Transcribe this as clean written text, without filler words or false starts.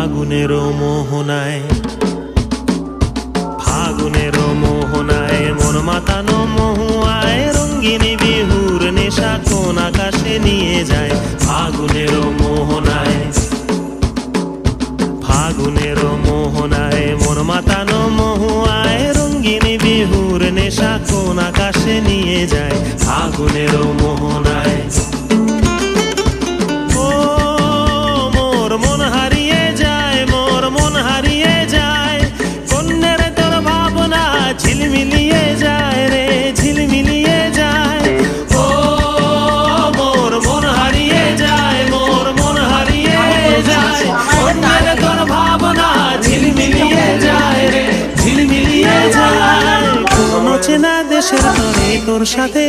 ফাগুনের মোহনায়, ফাগুনের মোহনায় মন মাতানো মহুয়ায় রঙ্গিনী বিহুর নেশা কোন আকাশে নিয়ে যায়। ফাগুনের মোহনায়, ফাগুনের মোহনায় মন মাতানো মহুয়ায় রঙ্গিনী বিহুর নেশা কোন আকাশে নিয়ে যায়। ফাগুনের মোহনায় ঝিলমিলিয়ে যায় রে, ঝিলমিলিয়ে যায়। ও মোর মন হারিয়ে যায়, মোর মন হারিয়ে যায়। অন্যের তোর ভাবনা ঝিলমিলিয়ে যায় রে, ঝিলমিলিয়ে যায়। কোন চেনা দেশের তরে তোর সাথে